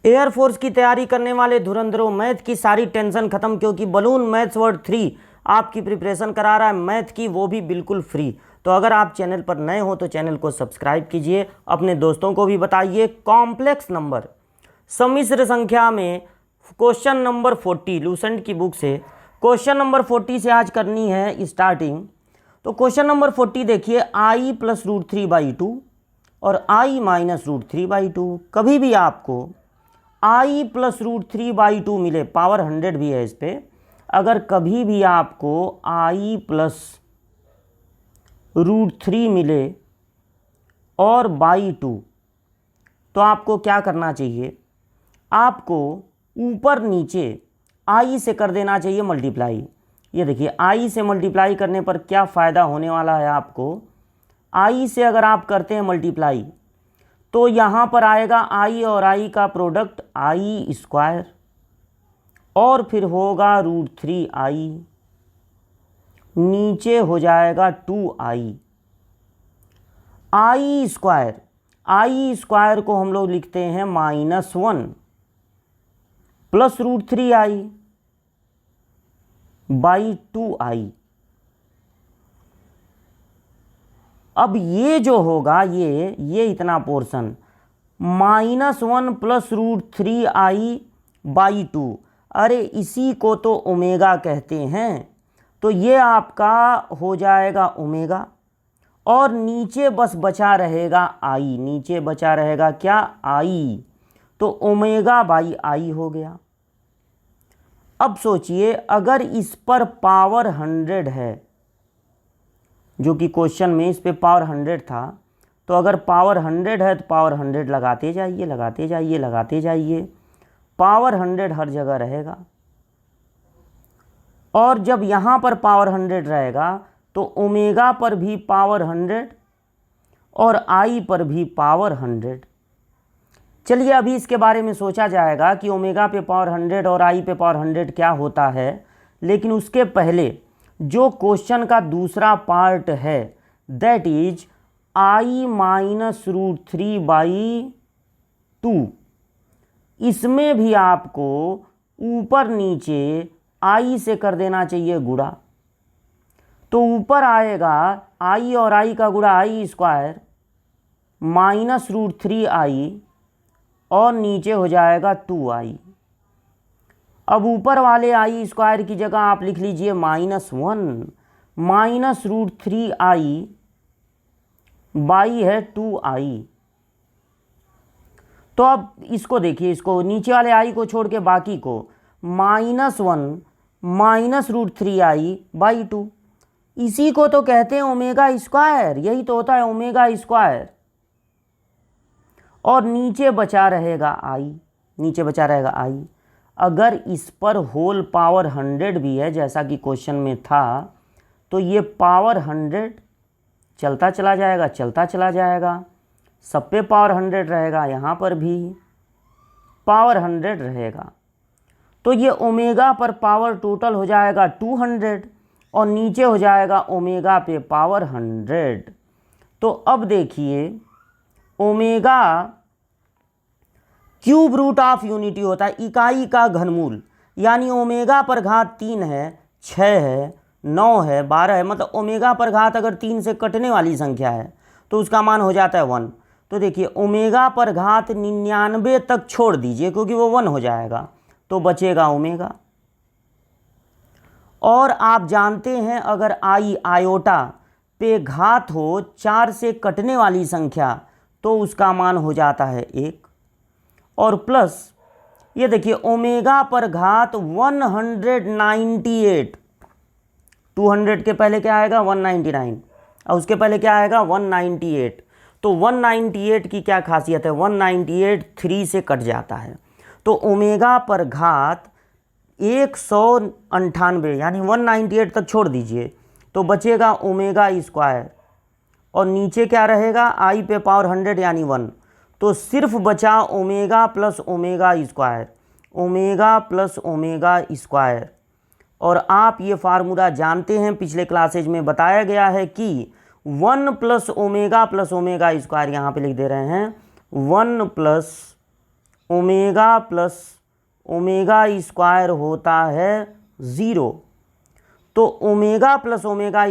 Air force की तैयारी करने वाले धुरंधरों, मैथ की सारी टेंशन खत्म, क्योंकि बलून मैथ्स वर्ड 3 आपकी प्रिपरेशन करा रहा है मैथ की, वो भी बिल्कुल फ्री। तो अगर आप चैनल पर नए हो तो चैनल को सब्सक्राइब कीजिए, अपने दोस्तों को भी बताइए। कॉम्प्लेक्स नंबर सम्मिश्र संख्या में क्वेश्चन नंबर 40 लूसेंट की बुक से क्वेश्चन नंबर 40 से आज करनी है स्टार्टिंग। तो क्वेश्चन नंबर 40 देखिए, i प्लस रूट 3/2 और i माइनस रूट 3/2। कभी भी आपको i प्लस रूट 3/2 मिले, पावर 100 भी है इस पर, अगर कभी भी आपको i प्लस रूट 3 मिले और बाई 2, तो आपको क्या करना चाहिए, आपको ऊपर नीचे i से कर देना चाहिए मल्टीप्लाई। ये देखिए i से मल्टीप्लाई करने पर क्या फ़ायदा होने वाला है आपको, i से अगर आप करते हैं मल्टीप्लाई तो यहाँ पर आएगा i और i का प्रोडक्ट i स्क्वायर, और फिर होगा रूट 3i, नीचे हो जाएगा 2i। i स्क्वायर को हम लोग लिखते हैं -1 plus root 3i by 2i। अब ये जो होगा, ये इतना portion -1 plus root 3i by 2, अरे इसी को तो ओमेगा कहते हैं। तो ये आपका हो जाएगा ओमेगा, और नीचे बस बचा रहेगा i, नीचे बचा रहेगा क्या, i, तो ओमेगा बाई i हो गया। अब सोचिए, अगर इस पर पावर 100 है, जो कि क्वेश्चन में इस पे पावर 100 था, तो अगर पावर 100 है तो पावर 100 लगाते जाइए, लगाते जाइए, लगाते जाइए, पावर 100 हर जगह रहेगा। और जब यहाँ पर पावर 100 रहेगा तो ओमेगा पर भी पावर 100 और i पर भी पावर 100। चलिए अभी इसके बारे में सोचा जाएगा कि ओमेगा पे पावर 100 और i पे पावर 100 क्या होता है, लेकिन उसके पहले जो क्वेश्चन का दूसरा पार्ट है, that is i minus root 3/2, इसमें भी आपको ऊपर नीचे i से कर देना चाहिए गुणा। तो ऊपर आएगा i और i का गुणा i square minus root 3i, और नीचे हो जाएगा 2i। अब ऊपर वाले i स्क्वायर की जगह आप लिख लीजिए -1 माइनस रूट 3i बाई है 2i। तो अब इसको देखिए, इसको नीचे वाले i को छोड़ के बाकी को, -1 माइनस रूट 3i बाई 2, इसी को तो कहते हैं ओमेगा स्क्वायर, यही तो होता है ओमेगा स्क्वायर। और नीचे बचा रहेगा i, नीचे बचा रहेगा i। अगर इस पर होल पावर 100 भी है, जैसा कि क्वेश्चन में था, तो ये पावर 100 चलता चला जाएगा, चलता चला जाएगा, सब पे पावर 100 रहेगा, यहाँ पर भी पावर 100 रहेगा। तो ये ओमेगा पर पावर टोटल हो जाएगा 200, और नीचे हो जाएगा ओमेगा पे पावर 100। तो अब देखिए, omega cube root of unity होता है, इकाई का घनमूल, यानी ओमेगा पर घात 3 है, 6 है, 9 है, 12 है, मतलब ओमेगा पर घात अगर 3 से कटने वाली संख्या है तो उसका मान हो जाता है 1। तो देखिए ओमेगा पर घात 99 तक छोड़ दीजिए, क्योंकि वो 1 हो जाएगा, तो बचेगा ओमेगा। और आप जानते हैं, अगर i आयोटा पे घात हो 4 से कटने वाली संख्या तो उसका मान हो जाता है 1। और प्लस ये देखिए, ओमेगा पर घात 198, 200 के पहले क्या आएगा 199, और उसके पहले क्या आएगा 198। तो 198 की क्या खासियत है, 198 3 से कट जाता है, तो ओमेगा पर घात 198, यानी 198 तक छोड़ दीजिए, तो बचेगा ओमेगा स्क्वायर, और नीचे क्या रहेगा i पे पावर 100 यानी 1, तो सिर्फ बचा omega plus omega square, omega plus omega square. और आप ये फार्मूला जानते हैं, पिछले क्लासेज में बताया गया है कि 1 प्लस ओमेगा स्क्वायर, यहाँ पे लिख दे रहे हैं 1 plus omega plus omega square होता है 0। तो ओमेगा प्लस ओमेगा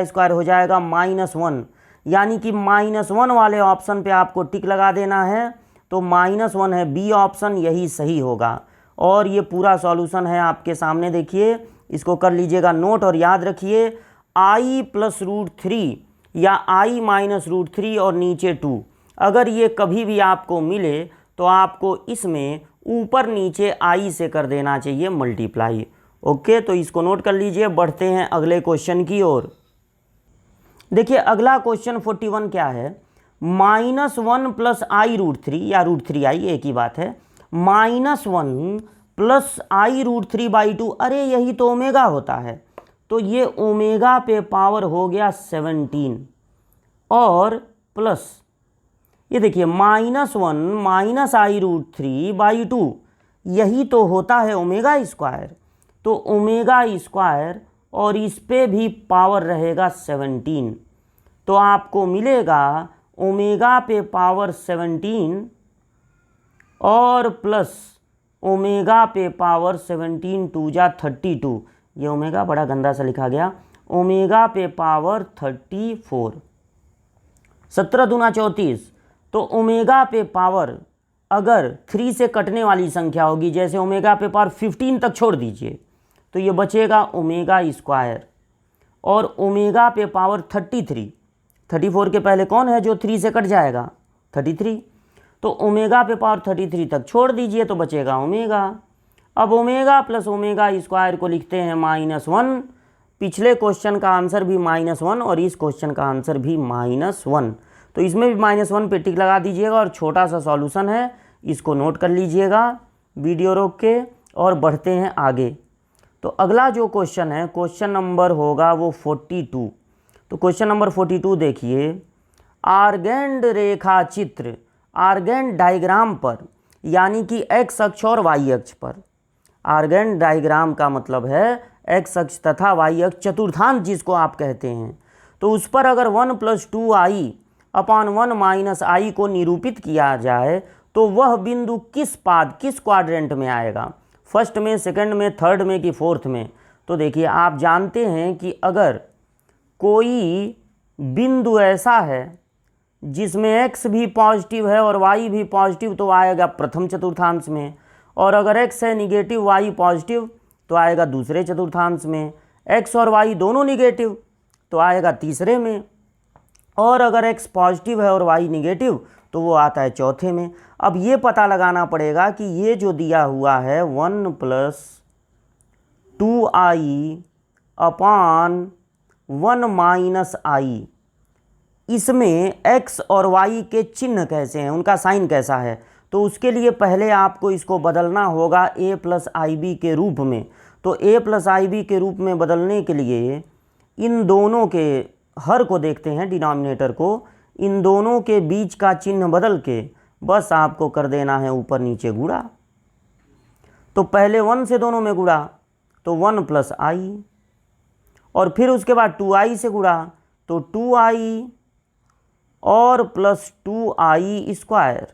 स्क्वायर हो जाएगा -1, यानी कि -1 वाले ऑप्शन पे आपको टिक लगा देना है। तो -1 है बी ऑप्शन, यही सही होगा। और ये पूरा सॉल्यूशन है आपके सामने, देखिए इसको कर लीजिएगा नोट और याद रखिए i + √3 या i - √3 और नीचे 2, अगर ये कभी भी आपको मिले तो आपको इसमें ऊपर नीचे i से कर देना चाहिए मल्टीप्लाई। ओके, तो इसको नोट कर लीजिए। बढ़ते हैं अगले क्वेश्चन की ओर। देखिए अगला क्वेश्चन 41 क्या है, -1 + i √3 या √3i एक ही बात है, -1 + i √3/2। अरे यही तो ओमेगा होता है, तो ये ओमेगा पे पावर हो गया 17 और प्लस ये देखिए -1 - i √3/2, यही तो होता है ओमेगा स्क्वायर। तो ओमेगा स्क्वायर और इस पे भी पावर रहेगा 17, तो आपको मिलेगा ओमेगा पे पावर 17 और प्लस ओमेगा पे पावर 17 2 जा 32, ये ओमेगा बड़ा गंदा सा लिखा गया, ओमेगा पे पावर 34, 17 दूना 34। तो ओमेगा पे पावर अगर 3 से कटने वाली संख्या होगी, जैसे ओमेगा पे पावर 15 तक छोड़ दीजिए, तो ये बचेगा ओमेगा स्क्वायर। और ओमेगा पे पावर 34 के पहले कौन है जो 3 से कट जाएगा, 33। तो ओमेगा पे पावर 33 तक छोड़ दीजिए तो बचेगा ओमेगा। अब ओमेगा प्लस ओमेगा स्क्वायर को लिखते हैं -1। पिछले क्वेश्चन का आंसर भी -1 और इस क्वेश्चन का आंसर भी -1, तो इसमें भी -1 पे टिक लगा दीजिएगा। और छोटा सा सॉल्यूशन है, इसको नोट कर लीजिएगा वीडियो रोक के, और बढ़ते हैं आगे। तो अगला जो क्वेश्चन है, क्वेश्चन नंबर होगा वो 42। तो क्वेश्चन नंबर 42 देखिए, आर्गेंड रेखा चित्र, आर्गेंड डायग्राम पर, यानी कि x अक्ष और y अक्ष पर, आर्गेंड डायग्राम का मतलब है x अक्ष तथा y अक्ष चतुर्थांश जिसको आप कहते हैं, तो उस पर अगर 1 + 2i/1 - i को निरूपित किया जाए तो वह बिंदु किस क्वाड्रेंट में आएगा, फर्स्ट में, सेकंड में, थर्ड में कि फोर्थ में। तो देखिए आप जानते हैं कि अगर कोई बिंदु ऐसा है जिसमें x भी पॉजिटिव है और y भी पॉजिटिव तो आएगा प्रथम चतुर्थांश में, और अगर x है निगेटिव y पॉजिटिव तो आएगा दूसरे चतुर्थांश में, x और y दोनों निगेटिव तो आएगा तीसरे में, और अगर x पॉजिटिव है और y निगेटिव तो वो आता है चौथे में। अब ये पता लगाना पड़ेगा कि ये जो दिया हुआ है 1 + 2i/1 - i, इसमें x और y के चिन्ह कैसे हैं, उनका साइन कैसा है, तो उसके लिए पहले आपको इसको बदलना होगा a + ib के रूप में। तो a + ib के रूप में बदलने के लिए इन दोनों के हर को देखते हैं, डिनोमिनेटर को, इन दोनों के बीच का चिन्ह बदल के बस आपको कर देना है ऊपर नीचे गुणा। तो पहले 1 से दोनों में गुणा तो 1 + i, और फिर उसके बाद 2i से गुणा तो 2i और प्लस 2i स्क्वायर,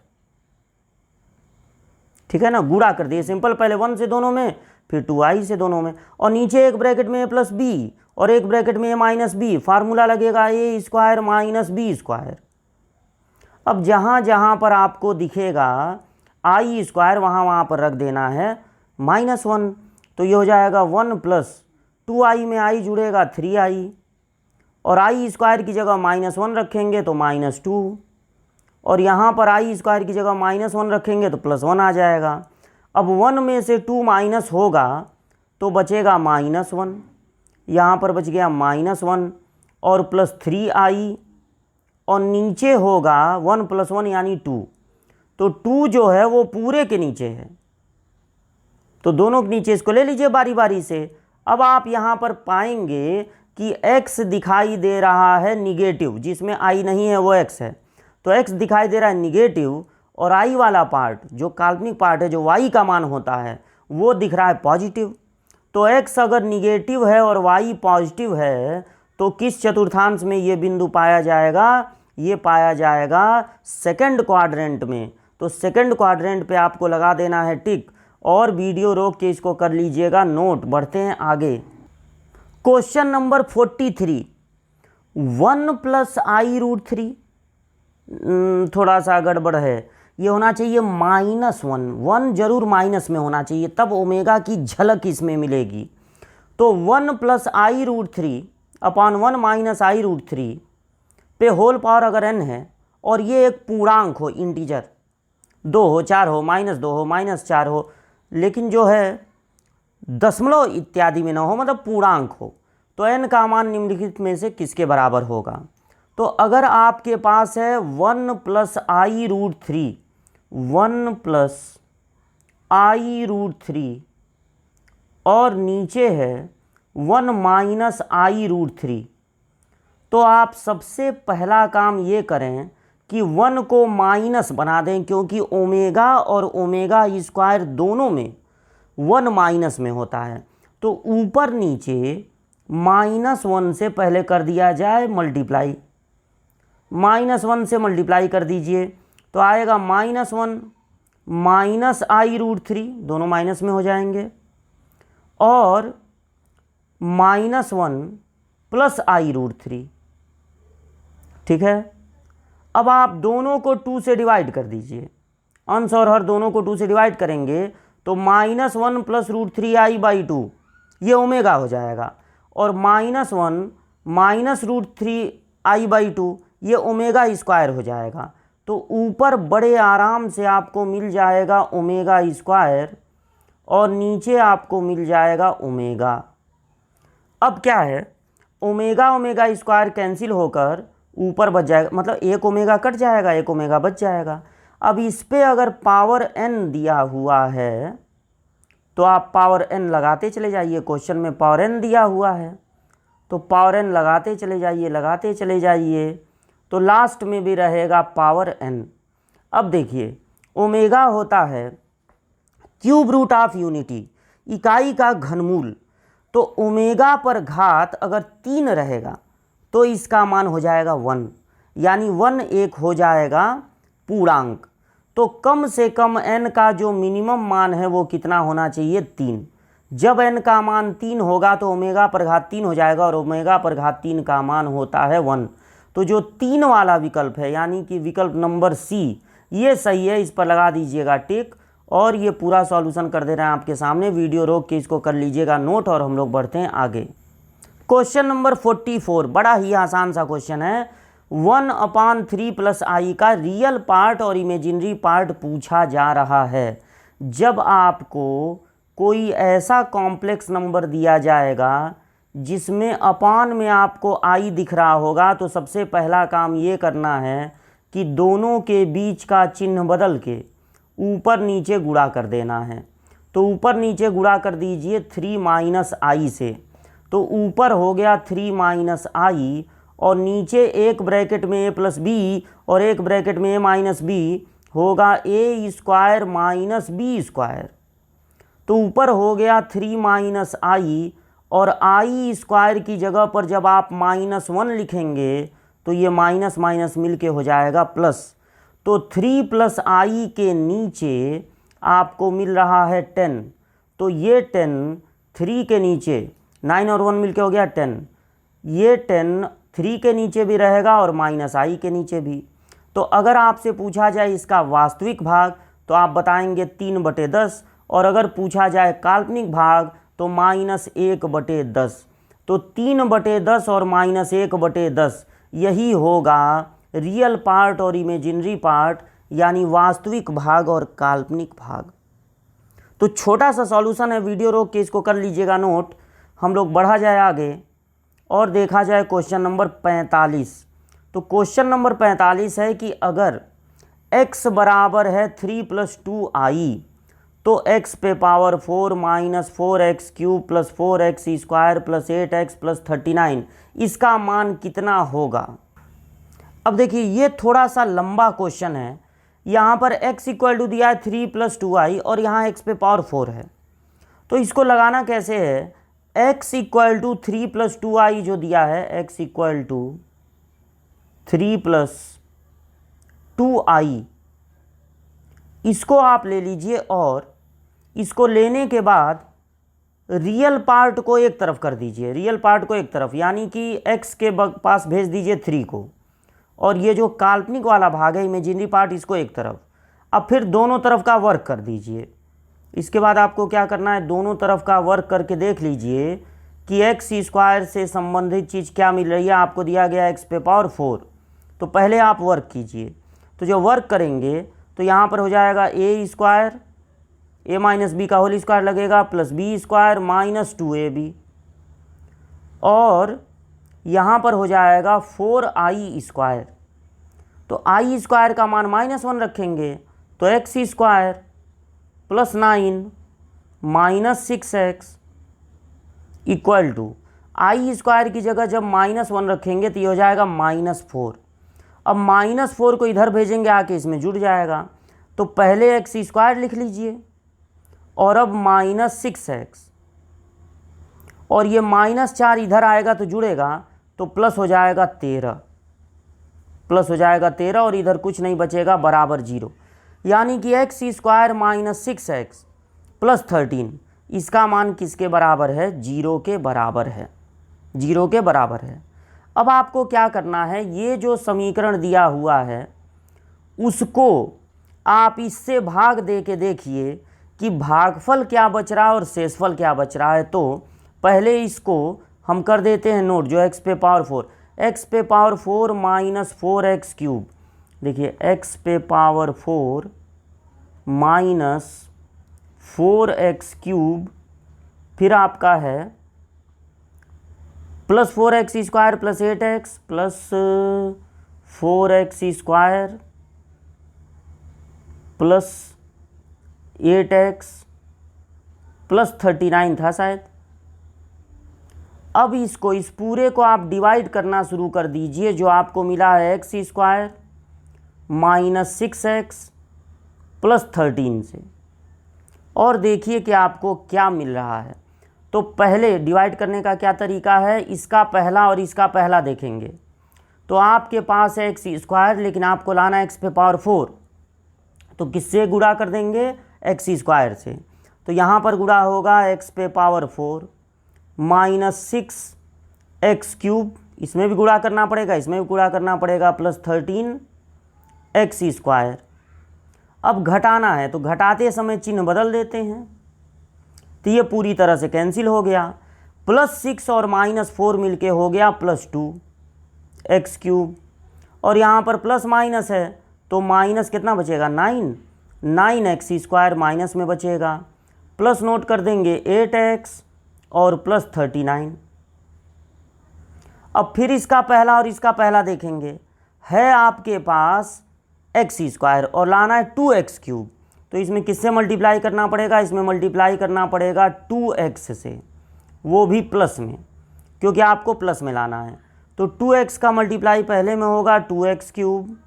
ठीक है ना, गुणा कर दिए सिंपल, पहले 1 से दोनों में फिर 2i से दोनों में, और नीचे एक ब्रैकेट में a + b और एक ब्रैकेट में a - b, फार्मूला लगेगा a² - b स्क्वायर। अब जहाँ जहाँ पर आपको दिखेगा i स्क्वायर वहाँ पर रख देना है -1, तो ये हो जाएगा 1 + 2i में i जुड़ेगा 3i, और i स्क्वायर की जगह -1 रखेंगे तो -2, और यहाँ पर i स्क्वायर की जगह -1 रखेंगे तो +1 आ जाएगा। अब 1 में से 2 माइनस होगा तो बचेगा -1, यहाँ पर बच गया -1 और प्लस 3i, और नीचे होगा 1 + 1 यानी 2, तो 2 जो है वो पूरे के नीचे है, तो दोनों के नीचे इसको ले लीजिए बारी बारी से। अब आप यहाँ पर पाएंगे कि x दिखाई दे रहा है निगेटिव, जिसमें i नहीं है वो x है, तो x दिखाई दे रहा है निगेटिव, और i वाला पार्ट जो काल्पनिक पार्ट है जो y का मान होता है वो दिख रहा है पॉजिटिव। तो x अगर निगेटिव है और y पॉजिटिव है तो किस चतुर्थांश में ये बिंदु पाया जाएगा, ये पाया जाएगा सेकंड क्वाड्रेंट में। तो सेकंड क्वाड्रेंट पे आपको लगा देना है टिक और वीडियो रोक के इसको कर लीजिएगा नोट। बढ़ते हैं आगे। क्वेश्चन नंबर 43, 1 + i√3, थोड़ा सा गड़बड़ है, ये होना चाहिए -1, 1 जरूर माइनस में होना चाहिए, तब ओमेगा की झलक इसमें मिलेगी। तो 1 + i√3 अपॉन 1 - i√3 पे होल पावर अगर n है और ये एक पूर्णांक हो, इंटीजर 2 हो, 4 हो, -2 हो, -4 हो, लेकिन जो है दशमलव इत्यादि में ना हो, मतलब पूर्णांक हो, तो n का मान निम्नलिखित में से किसके बराबर होगा? तो अगर आपके पास है 1 + i√3, 1 + i√3 और नीचे है 1 - i√3, तो आप सबसे पहला काम ये करें कि 1 को माइनस बना दें, क्योंकि ओमेगा और ओमेगा स्क्वायर दोनों में 1 माइनस में होता है। तो ऊपर नीचे -1 से पहले कर दिया जाए मल्टीप्लाई, -1 से मल्टीप्लाई कर दीजिए तो आएगा -1 - i√3, दोनों माइनस में हो जाएंगे, और -1 + i√3। ठीक है, अब आप दोनों को 2 से डिवाइड कर दीजिए, अंश और हर दोनों को 2 से डिवाइड करेंगे तो -1 + √3i/2 ये ओमेगा हो जाएगा, और -1 - √3i/2 ये ओमेगा स्क्वायर हो जाएगा। तो ऊपर बड़े आराम से आपको मिल जाएगा ओमेगा स्क्वायर और नीचे आपको मिल जाएगा ओमेगा। अब क्या है, ओमेगा ओमेगा स्क्वायर कैंसिल होकर ऊपर बच जाएगा, मतलब एक ओमेगा कट जाएगा, एक ओमेगा बच जाएगा। अब इस पे अगर पावर n दिया हुआ है तो आप पावर n लगाते चले जाइए, क्वेश्चन में पावर n दिया हुआ है तो पावर n लगाते चले जाइए, लगाते चले जाइए, तो लास्ट में भी रहेगा पावर n। अब देखिए ओमेगा होता है क्यूब रूट ऑफ यूनिटी, इकाई का घनमूल, तो ओमेगा पर घात अगर 3 रहेगा तो इसका मान हो जाएगा 1, यानी 1 एक हो जाएगा पूर्णांक। तो कम से कम n का जो मिनिमम मान है वो कितना होना चाहिए? 3। जब n का मान 3 होगा तो ओमेगा पर घात 3 हो जाएगा, और ओमेगा पर घात 3 का मान होता है 1। तो जो 3 वाला विकल्प है, यानी कि विकल्प नंबर सी, ये सही है, इस पर लगा दीजिएगा टिक। और ये पूरा सॉल्यूशन कर दे रहे हैं आपके सामने, वीडियो रोक के इसको कर लीजिएगा नोट और हम लोग बढ़ते हैं आगे। क्वेश्चन नंबर 44, बड़ा ही आसान सा क्वेश्चन है। 1/3 + i का रियल पार्ट और इमेजिनरी पार्ट पूछा जा रहा है। जब आपको कोई ऐसा कॉम्प्लेक्स नंबर दिया जाएगा जिसमें अपान में आपको i दिख रहा होगा, तो सबसे पहला काम ये करना है कि दोनों के बीच का चिन्ह बदल के ऊपर नीचे गुणा कर देना है। तो ऊपर नीचे गुणा कर दीजिए 3 - i से, तो ऊपर हो गया 3 - i और नीचे एक ब्रैकेट में a + b और एक ब्रैकेट में a - b होगा a² - b²। तो ऊपर हो गया 3 - i और i² की जगह पर जब आप -1 लिखेंगे तो ये माइनस माइनस मिल के हो जाएगा प्लस। तो 3 + i के नीचे आपको मिल रहा है 10, तो ये 10 3 के नीचे 9 और 1 मिलके हो गया 10, ये 10 3 के नीचे भी रहेगा और -i के नीचे भी। तो अगर आपसे पूछा जाए इसका वास्तविक भाग तो आप बताएंगे 3/10, और अगर पूछा जाए काल्पनिक भाग तो -1/10। तो 3/10 और -1/10 यही होगा रियल पार्ट और इमेजिनरी पार्ट, यानी वास्तविक भाग और काल्पनिक भाग। तो छोटा सा सॉल्यूशन है, वीडियो रोक के इसको कर लीजिएगा नोट। हम लोग बढ़ा जाए आगे और देखा जाए क्वेश्चन नंबर 45। तो क्वेश्चन नंबर 45 है कि अगर x बराबर है 3 + 2i तो x पे पावर 4 - 4x³ + 4x² + 8x + 39 इसका मान कितना होगा? अब देखिए ये थोड़ा सा लंबा क्वेश्चन है। यहाँ पर x इक्वल दिया है 3 + 2i और यहाँ x पे पावर 4 है, तो इसको लगाना कैसे है? x इक्वल 3 + 2i जो दिया है, x इक्वल 3 + 2i इसको आप ले लीजिए और इसको लेने के बाद रियल पार्ट को एक तरफ कर दीजिए, रियल पार्ट को एक तरफ, यानी कि x के पास भेज दीजिए 3 को, और ये जो काल्पनिक वाला भाग है इमेजिनरी पार्ट इसको एक तरफ। अब फिर दोनों तरफ का वर्क कर दीजिए। इसके बाद आपको क्या करना है, दोनों तरफ का वर्क करके देख लीजिए कि एक्स स्क्वायर से संबंधित चीज़ क्या मिल रही है। आपको दिया गया एक्स पे पावर 4, तो पहले आप वर्क कीजिए। तो जब वर्क करेंगे तो यहाँ पर हो जाएगा a square, a minus b का होल स्क्वायर लगेगा, plus b square minus 2ab, और यहाँ पर हो जाएगा 4i स्क्वायर। तो आई स्क्वायर का मान -1 रखेंगे तो x square plus 9 minus 6x equal to, i square की जगह जब -1 रखेंगे तो ये हो जाएगा -4। अब -4 को इधर भेजेंगे आके इसमें जुड़ जाएगा, तो पहले एक्स स्क्वायर लिख लीजिए और अब -6x, और ये -4 इधर आएगा तो जुड़ेगा तो प्लस हो जाएगा 13, प्लस हो जाएगा 13 और इधर कुछ नहीं बचेगा बराबर 0, यानी कि एक्स स्क्वायर -6x प्लस 13 इसका मान किसके बराबर है, 0 के बराबर है, 0 के बराबर है। अब आपको क्या करना है, ये जो समीकरण दिया हुआ है उसको आप इससे भाग दे के देखिए कि भागफल क्या बच रहा है और शेषफल क्या बच रहा है। तो पहले इसको हम कर देते हैं नोट, जो एक्स पे पावर 4, एक्स पे पावर 4 माइनस 4x क्यूब, देखिए एक्स पे पावर 4 माइनस 4x क्यूब, फिर आपका है plus 4x square plus 8x plus 4x square plus 8x plus 39 था शायद। अब इसको, इस पूरे को आप डिवाइड करना शुरू कर दीजिए, जो आपको मिला है x square minus 6x plus 13 से, और देखिए कि आपको क्या मिल रहा है। तो पहले डिवाइड करने का क्या तरीका है, इसका पहला और इसका पहला देखेंगे। तो आपके पास है एक्स स्क्वायर, लेकिन आपको लाना है एक्स पे पावर 4, तो किससे गुणा कर देंगे, एक्स स्क्वायर से। तो यहाँ पर गुणा होगा एक्स पे पावर 4 माइनस 6x क्यूब, इसमें भी गुणा करना पड़ेगा, इसमें भी गुणा करना पड़ेगा, प्लस 13x स्क्वायर। अब घटाना है तो घटाते समय चिन्ह बदल देते हैं, तो ये पूरी तरह से कैंसिल हो गया। प्लस 6 और -4 मिलके हो गया प्लस 2x क्यूब, और यहाँ पर प्लस माइनस है तो माइनस कितना बचेगा, 9x स्क्वायर माइनस में बचेगा, प्लस नोट कर देंगे 8x और प्लस 39। अब फिर इसका पहला और इसका पहला देखेंगे, है आपके पास एक्स स्क्वायर और लाना है 2x क्यूब, तो इसमें किससे मल्टीप्लाई करना पड़ेगा, इसमें मल्टीप्लाई करना पड़ेगा 2x से, वो भी प्लस में, क्योंकि आपको प्लस में लाना है। तो 2x का मल्टीप्लाई पहले में होगा 2x क्यूब,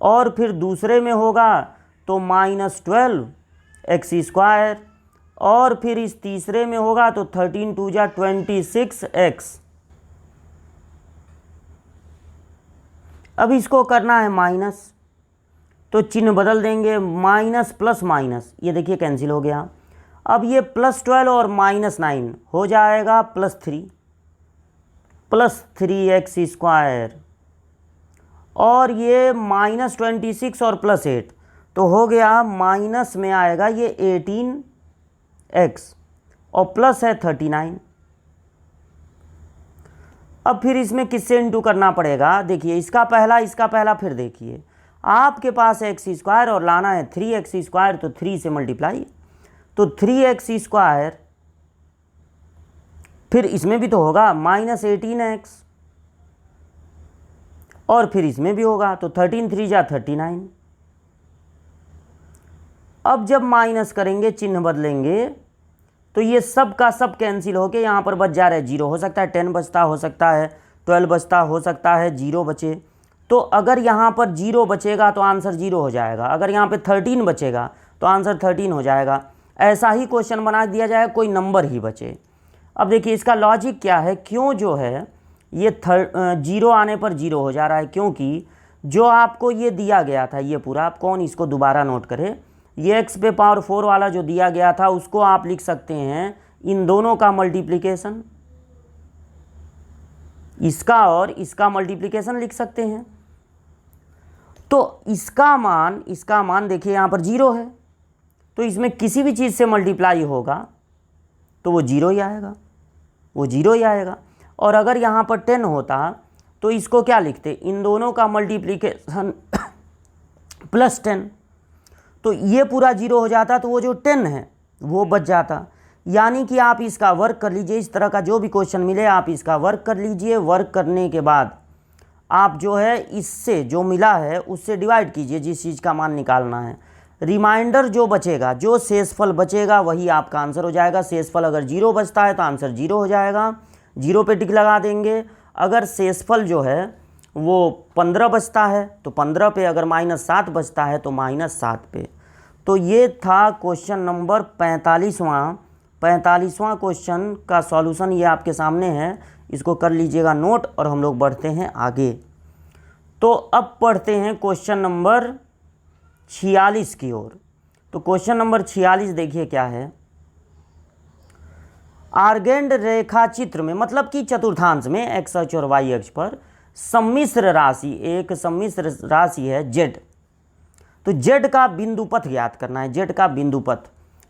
और फिर दूसरे में होगा तो -12x स्क्वायर, और फिर इस तीसरे में होगा तो 13 2 जा 26x। अब इसको करना है माइनस, तो चिन्ह बदल देंगे, माइनस प्लस माइनस, ये देखिए कैंसिल हो गया। अब ये +12 और -9 हो जाएगा प्लस 3x स्क्वायर, और ये -26 और प्लस 8 तो हो गया, माइनस में आएगा ये 18x और प्लस है 39। अब फिर इसमें किससे इंटू करना पड़ेगा, देखिए इसका पहला फिर देखिए, आपके पास एक्स स्क्वायर और लाना है 3x स्क्वायर, तो 3 से मल्टीप्लाई, तो 3x स्क्वायर, फिर इसमें भी तो होगा -18x, और फिर इसमें भी होगा तो 13 3 जा 39। अब जब माइनस करेंगे चिन्ह बदलेंगे तो ये सब का सब कैंसिल होके यहाँ पर बच जा रहा है 0, हो सकता है 10 बचता, हो सकता है 12 बचता, हो सकता है 0 बचे। तो अगर यहाँ पर 0 बचेगा तो आंसर 0 हो जाएगा, अगर यहाँ पे 13 बचेगा तो आंसर 13 हो जाएगा। ऐसा ही क्वेश्चन बना दिया जाए, कोई नंबर ही बचे। अब देखिए इसका लॉजिक क्या है, क्यों जो है ये 0 आने पर 0 हो जा रहा है, क्योंकि जो आपको ये दिया गया था, ये पूरा, आप कौन इसको दोबारा नोट करे, ये x पे पावर 4 वाला जो दिया गया था उसको आप लिख सकते हैं इन दोनों का मल्टीप्लिकेशन, इसका और इसका मल्टीप्लिकेशन लिख सकते हैं। तो इसका मान देखिए यहाँ पर 0 है, तो इसमें किसी भी चीज़ से मल्टीप्लाई होगा तो वो 0 ही आएगा, वो 0 ही आएगा। और अगर यहाँ पर 10 होता तो इसको क्या लिखते, इन दोनों का मल्टीप्लिकेशन प्लस 10, तो ये पूरा 0 हो जाता, तो वो जो 10 है वो बच जाता। यानी कि आप इसका वर्क कर लीजिए, इस तरह का जो भी क्वेश्चन मिले आप इसका वर्क कर लीजिए। वर्क करने के बाद आप जो है इससे जो मिला है उससे डिवाइड कीजिए जिस चीज़ का मान निकालना है। रिमाइंडर जो बचेगा, जो शेषफल बचेगा वही आपका आंसर हो जाएगा। शेषफल अगर 0 बचता है तो आंसर 0 हो जाएगा, 0 पे टिक लगा देंगे। अगर शेषफल जो है वो 15 बचता है तो 15 पे, अगर -7 बचता है तो -7 पे। तो ये था क्वेश्चन नंबर 45वां क्वेश्चन का सॉल्यूशन, ये आपके सामने है, इसको कर लीजिएगा नोट और हम लोग बढ़ते हैं आगे। तो अब पढ़ते हैं क्वेश्चन नंबर 46 की ओर। तो क्वेश्चन नंबर 46 देखिए क्या है। आर्गेंड रेखा चित्र में, मतलब कि चतुर्थांश में x अक्ष और y अक्ष पर सम्मिश्र राशि, एक सम्मिश्र राशि है z। तो z का बिंदुपथ ज्ञात करना है, z का बिंदुपथ।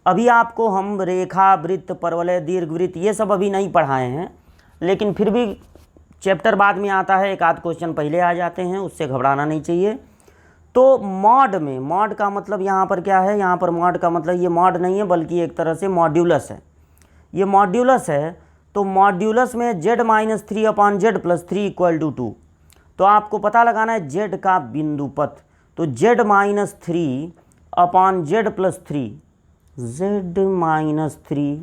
अभी आपको हम रेखा, वृत्त, परवलय, दीर्घवृत्त ये सब अभी नहीं पढ़ाए हैं, लेकिन फिर भी चैप्टर बाद में आता है, एक आध क्वेश्चन पहले आ जाते हैं, उससे घबराना नहीं चाहिए। तो मॉड में, मॉड का मतलब यहाँ पर क्या है, यहाँ पर मॉड का मतलब ये मॉड नहीं है बल्कि एक तरह से मॉड्यूलस है, ये मॉड्यूलस है। तो मॉड्यूलस में z-3/z + 3 = 2। तो आपको पता लगाना है z का बिंदुपथ। तो z-3/z + 3, z-3/z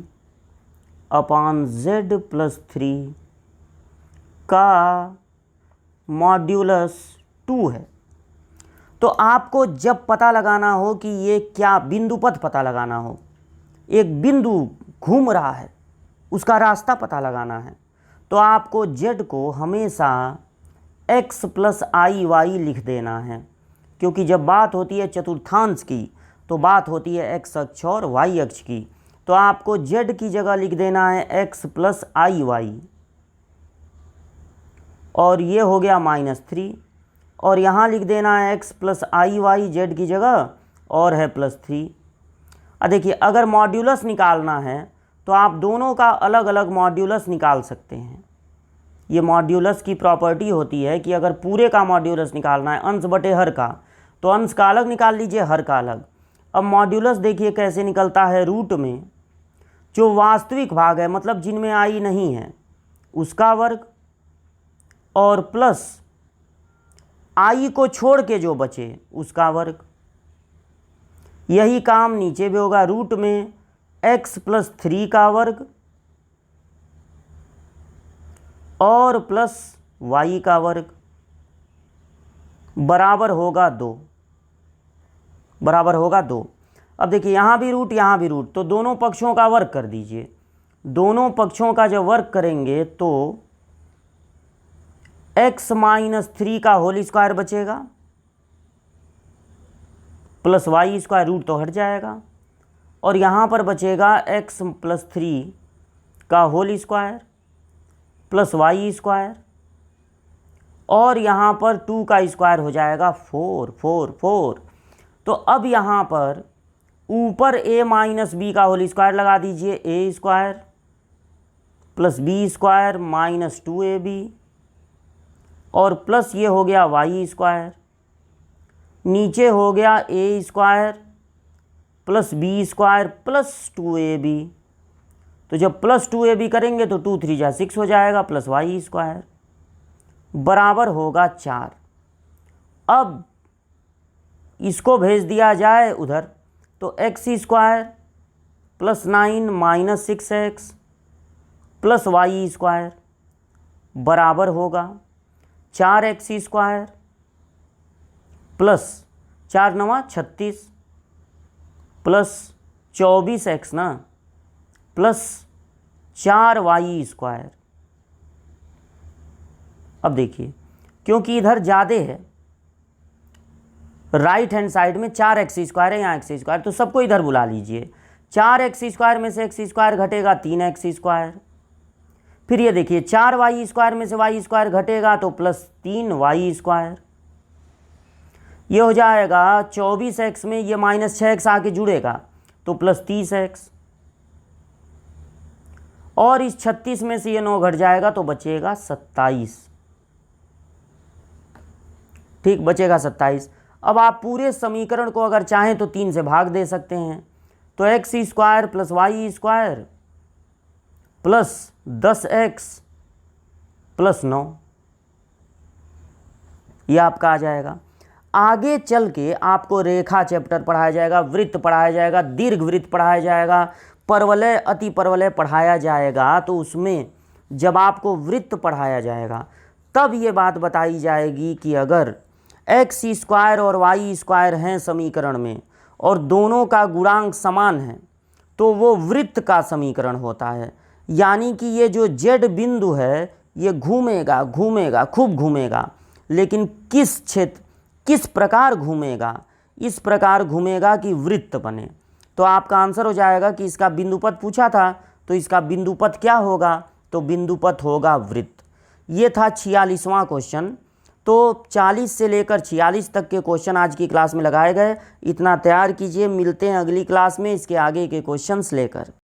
+ 3 का मॉड्यूलस 2 है। तो आपको जब पता लगाना हो कि ये क्या बिंदुपथ पता लगाना हो, एक बिंदु घूम रहा है उसका रास्ता पता लगाना है, तो आपको z को हमेशा x + iy लिख देना है, क्योंकि जब बात होती है चतुर्थांश की तो बात होती है x अक्ष और y अक्ष की। तो आपको z की जगह लिख देना है x + iy, और ये हो गया -3, और यहाँ लिख देना है x + iy z की जगह, और है +3। अब देखिए, अगर मॉड्यूलस निकालना है तो आप दोनों का अलग अलग मॉड्यूलस निकाल सकते हैं। ये मॉड्यूलस की प्रॉपर्टी होती है कि अगर पूरे का मॉड्यूलस निकालना है, अंश बटे हर का, तो अंश का अलग निकाल लीजिए, हर का अलग। अब मॉड्यूलस देखिए कैसे निकलता है, रूट में जो वास्तविक भाग है, मतलब जिनमें आई नहीं है, उसका वर्ग, और प्लस आई को छोड़ के जो बचे उसका वर्ग। यही काम नीचे भी होगा, रूट में x + 3 का वर्ग और प्लस y का वर्ग बराबर होगा 2, बराबर होगा 2। अब देखिए, यहाँ भी रूट यहाँ भी रूट, तो दोनों पक्षों का वर्ग कर दीजिए। दोनों पक्षों का जब वर्ग करेंगे तो x - 3 का होल स्क्वायर बचेगा, प्लस y², रूट तो हट जाएगा, और यहाँ पर बचेगा x + 3 का होल स्क्वायर प्लस y², और यहाँ पर 2 का स्क्वायर हो जाएगा 4, 4, 4। तो अब यहाँ पर ऊपर a - b का होल स्क्वायर लगा दीजिए, a² + b² - 2ab, और प्लस ये हो गया y², नीचे हो गया a² + b² + 2ab। तो जब +2ab करेंगे तो 2 3 जा 6 हो जाएगा, प्लस y² बराबर होगा 4। अब इसको भेज दिया जाए उधर, तो x² + 9 - 6x प्लस y² बराबर होगा 4x² प्लस 4 9 36 प्लस 24x ना, प्लस 4y²। अब देखिए, क्योंकि इधर ज़्यादा है राइट हैंड साइड में 4x² है, यहाँ x², तो सबको इधर बुला लीजिए। 4x² में से x² घटेगा 3x²। फिर ये देखिए 4y² में से y² घटेगा तो +3y²। ये हो जाएगा 24x में ये -6x आके जुड़ेगा तो +30x, और इस 36 में से ये 9 घट जाएगा तो बचेगा 27। ठीक, बचेगा 27। अब आप पूरे समीकरण को अगर चाहें तो 3 से भाग दे सकते हैं, तो x² + y² प्लस 10x + 9 ये आपका आ जाएगा। आगे चल के आपको रेखा चैप्टर पढ़ाया जाएगा, वृत्त पढ़ाया जाएगा, दीर्घ वृत्त पढ़ाया जाएगा, परवलय अति परवलय पढ़ाया जाएगा। तो उसमें जब आपको वृत्त पढ़ाया जाएगा तब ये बात बताई जाएगी कि अगर x² और y² हैं समीकरण में और दोनों का गुणांक समान है तो वो वृत्त का समीकरण होता है। यानी कि ये जो z बिंदु है ये घूमेगा घूमेगा खूब घूमेगा, लेकिन किस प्रकार घूमेगा? इस प्रकार घूमेगा कि वृत्त बने। तो आपका आंसर हो जाएगा कि इसका बिंदुपथ पूछा था तो इसका बिंदुपथ क्या होगा? तो बिंदुपथ होगा वृत्त। ये था 46वां क्वेश्चन। तो 40 से लेकर 46 तक के क्वेश्चन आज की क्लास में लगाए गए। इतना तैयार कीजिए, मिलते हैं अगली क्लास में इसके आगे के क्वेश्चंस लेकर।